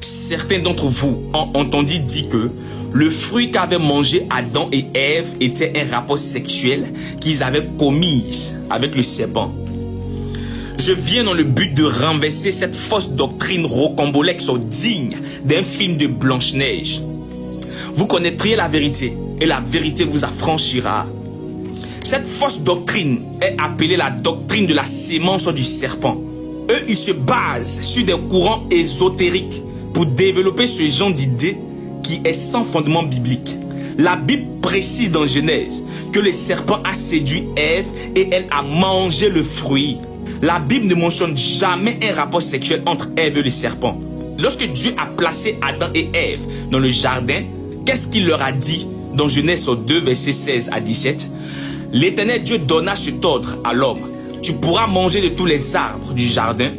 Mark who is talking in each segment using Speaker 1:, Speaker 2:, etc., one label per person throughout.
Speaker 1: Certains d'entre vous ont entendu dire que le fruit qu'avaient mangé Adam et Ève était un rapport sexuel qu'ils avaient commis avec le serpent. Je viens dans le but de renverser cette fausse doctrine rocambolesque digne d'un film de Blanche-Neige. Vous connaîtriez la vérité et la vérité vous affranchira. Cette fausse doctrine est appelée la doctrine de la sémence du serpent. Eux, ils se basent sur des courants ésotériques pour développer ce genre d'idée qui est sans fondement biblique. La Bible précise dans Genèse que le serpent a séduit Ève et elle a mangé le fruit. La Bible ne mentionne jamais un rapport sexuel entre Ève et le serpent. Lorsque Dieu a placé Adam et Ève dans le jardin, qu'est-ce qu'il leur a dit dans Genèse 2, versets 16 à 17? L'Éternel Dieu donna cet ordre à l'homme. Tu pourras manger de tous les arbres du jardin,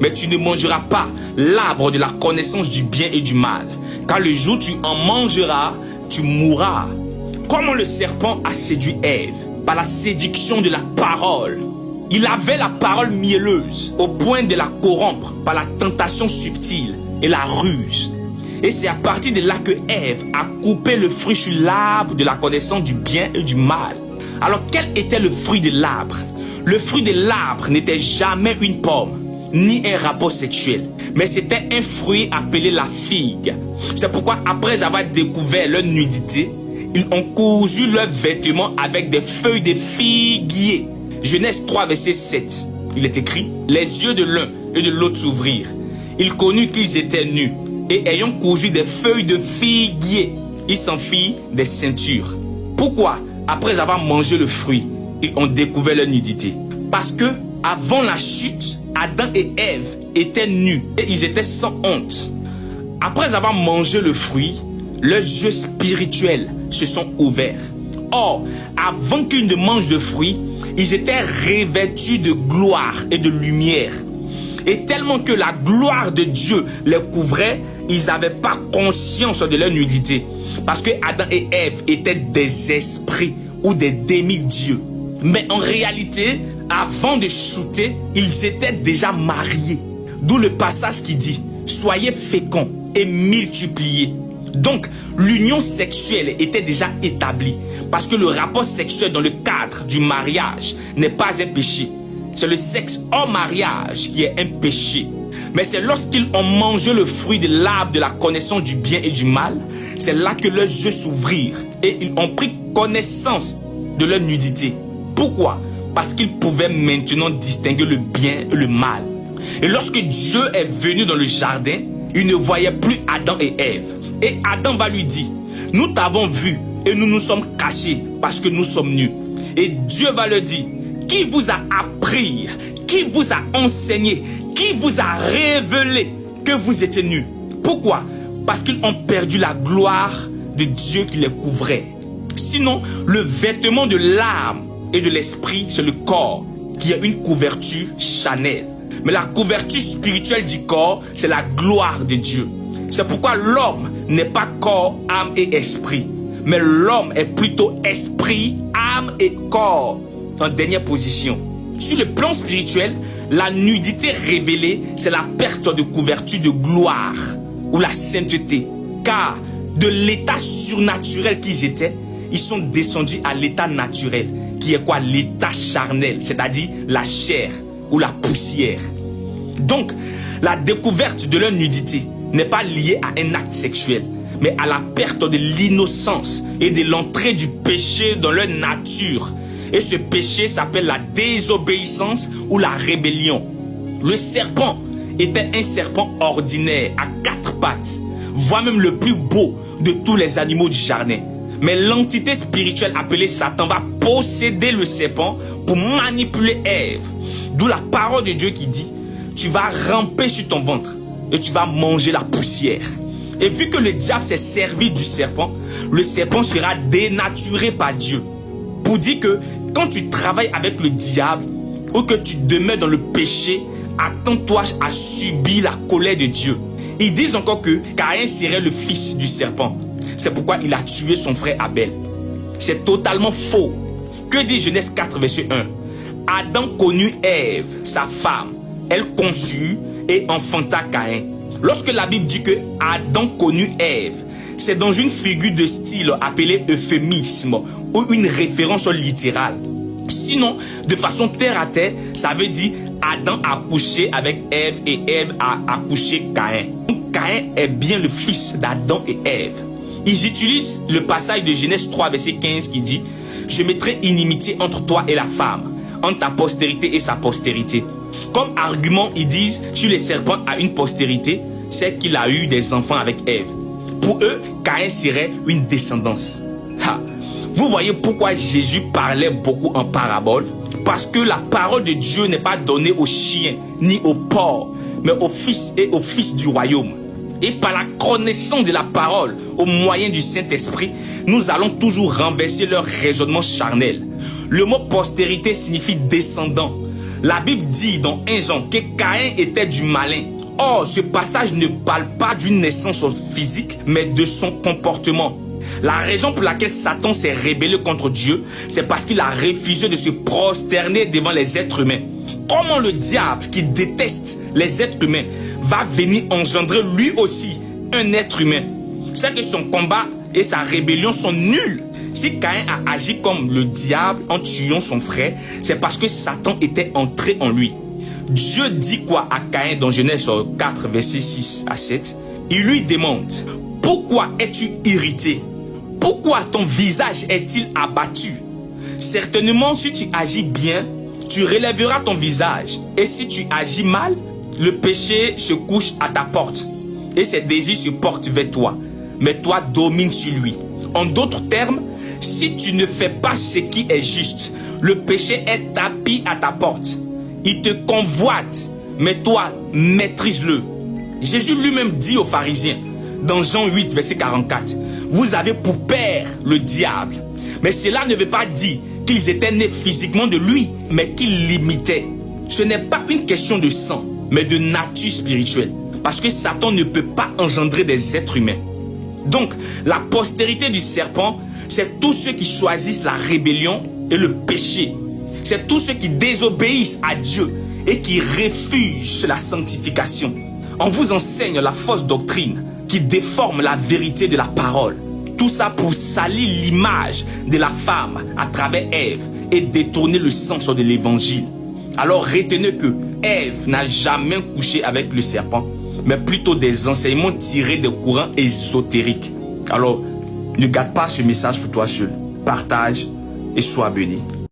Speaker 1: mais tu ne mangeras pas l'arbre de la connaissance du bien et du mal. Car le jour où tu en mangeras, tu mourras. Comment le serpent a séduit Ève? Par la séduction de la parole. Il avait la parole mielleuse au point de la corrompre par la tentation subtile et la ruse. Et c'est à partir de là que Ève a coupé le fruit sur l'arbre de la connaissance du bien et du mal. Alors quel était le fruit de l'arbre? Le fruit de l'arbre n'était jamais une pomme, ni un rapport sexuel, mais c'était un fruit appelé la figue. C'est pourquoi après avoir découvert leur nudité, ils ont cousu leurs vêtements avec des feuilles de figuier. Genèse 3, verset 7. Il est écrit, les yeux de l'un et de l'autre s'ouvrirent. Ils connurent qu'ils étaient nus, et ayant cousu des feuilles de figuier, ils s'en firent des ceintures. Pourquoi, après avoir mangé le fruit, ils ont découvert leur nudité? Parce que, avant la chute, Adam et Ève étaient nus et ils étaient sans honte. Après avoir mangé le fruit, leurs yeux spirituels se sont ouverts. Or, avant qu'ils ne mangent le fruit, ils étaient revêtus de gloire et de lumière. Et tellement que la gloire de Dieu les couvrait, ils n'avaient pas conscience de leur nudité. Parce que Adam et Ève étaient des esprits ou des demi-dieux. Mais en réalité, avant de shooter, ils étaient déjà mariés. D'où le passage qui dit, soyez féconds et multipliez. Donc, l'union sexuelle était déjà établie. Parce que le rapport sexuel dans le cadre du mariage n'est pas un péché. C'est le sexe hors mariage qui est un péché. Mais c'est lorsqu'ils ont mangé le fruit de l'arbre de la connaissance du bien et du mal, c'est là que leurs yeux s'ouvrirent et ils ont pris connaissance de leur nudité. Pourquoi? Parce qu'ils pouvaient maintenant distinguer le bien et le mal. Et lorsque Dieu est venu dans le jardin, il ne voyait plus Adam et Ève. Et Adam va lui dire, nous t'avons vu et nous nous sommes cachés parce que nous sommes nus. Et Dieu va leur dire, qui vous a appris, qui vous a enseigné, qui vous a révélé que vous étiez nus? Pourquoi? Parce qu'ils ont perdu la gloire de Dieu qui les couvrait. Sinon, le vêtement de l'âme et de l'esprit, c'est le corps, qui a une couverture charnelle. Mais la couverture spirituelle du corps, c'est la gloire de Dieu. C'est pourquoi l'homme n'est pas corps, âme et esprit. Mais l'homme est plutôt esprit, âme et corps, en dernière position. Sur le plan spirituel, la nudité révélée, c'est la perte de couverture de gloire ou la sainteté. Car de l'état surnaturel qu'ils étaient, ils sont descendus à l'état naturel, qui est quoi? L'état charnel, c'est-à-dire la chair ou la poussière. Donc, la découverte de leur nudité n'est pas liée à un acte sexuel, mais à la perte de l'innocence et de l'entrée du péché dans leur nature. Et ce péché s'appelle la désobéissance ou la rébellion. Le serpent était un serpent ordinaire à 4 pattes, voire même le plus beau de tous les animaux du jardin. Mais l'entité spirituelle appelée Satan va posséder le serpent pour manipuler Ève. D'où la parole de Dieu qui dit, tu vas ramper sur ton ventre et tu vas manger la poussière. Et vu que le diable s'est servi du serpent, le serpent sera dénaturé par Dieu. Pour dire que quand tu travailles avec le diable ou que tu demeures dans le péché, attends-toi à subir la colère de Dieu. Ils disent encore que Caïn serait le fils du serpent. C'est pourquoi il a tué son frère Abel. C'est totalement faux. Que dit Genèse 4, verset 1? Adam connut Ève, sa femme. Elle conçut et enfanta Caïn. Lorsque la Bible dit que Adam connut Ève, c'est dans une figure de style appelée euphémisme ou une référence littérale. Sinon, de façon terre à terre, ça veut dire Adam a couché avec Ève et Ève a accouché Caïn. Donc Caïn est bien le fils d'Adam et Ève. Ils utilisent le passage de Genèse 3 verset 15 qui dit « Je mettrai inimitié entre toi et la femme, entre ta postérité et sa postérité. » Comme argument, ils disent « Si le serpent a une postérité, c'est qu'il a eu des enfants avec Ève. » Pour eux, Caïn serait une descendance. Ha. Vous voyez pourquoi Jésus parlait beaucoup en parabole? Parce que la parole de Dieu n'est pas donnée aux chiens ni aux porcs, mais aux fils et aux fils du royaume. Et par la connaissance de la parole, au moyen du Saint-Esprit, nous allons toujours renverser leur raisonnement charnel. Le mot postérité signifie descendant. La Bible dit dans 1 Jean que Caïn était du malin. Or, ce passage ne parle pas d'une naissance physique, mais de son comportement. La raison pour laquelle Satan s'est rébellé contre Dieu, c'est parce qu'il a refusé de se prosterner devant les êtres humains. Comment le diable, qui déteste les êtres humains, va venir engendrer lui aussi un être humain? C'est que son combat et sa rébellion sont nuls. Si Caïn a agi comme le diable en tuant son frère, c'est parce que Satan était entré en lui. Dieu dit quoi à Caïn dans Genèse 4, versets 6 à 7? Il lui demande, pourquoi es-tu irrité? Pourquoi ton visage est-il abattu? Certainement, si tu agis bien, tu relèveras ton visage. Et si tu agis mal, le péché se couche à ta porte. Et ses désirs se portent vers toi. Mais toi, domine sur lui. En d'autres termes, si tu ne fais pas ce qui est juste, le péché est tapis à ta porte. Il te convoite, mais toi, maîtrise-le. Jésus lui-même dit aux pharisiens, dans Jean 8, verset 44, « Vous avez pour père le diable. » Mais cela ne veut pas dire qu'ils étaient nés physiquement de lui, mais qu'ils l'imitaient. Ce n'est pas une question de sang, mais de nature spirituelle. Parce que Satan ne peut pas engendrer des êtres humains. Donc, la postérité du serpent, c'est tous ceux qui choisissent la rébellion et le péché. C'est tous ceux qui désobéissent à Dieu et qui refusent la sanctification. On vous enseigne la fausse doctrine qui déforme la vérité de la parole. Tout ça pour salir l'image de la femme à travers Ève et détourner le sens de l'évangile. Alors retenez que Ève n'a jamais couché avec le serpent, mais plutôt des enseignements tirés de courants ésotériques. Alors, ne garde pas ce message pour toi seul. Partage et sois béni.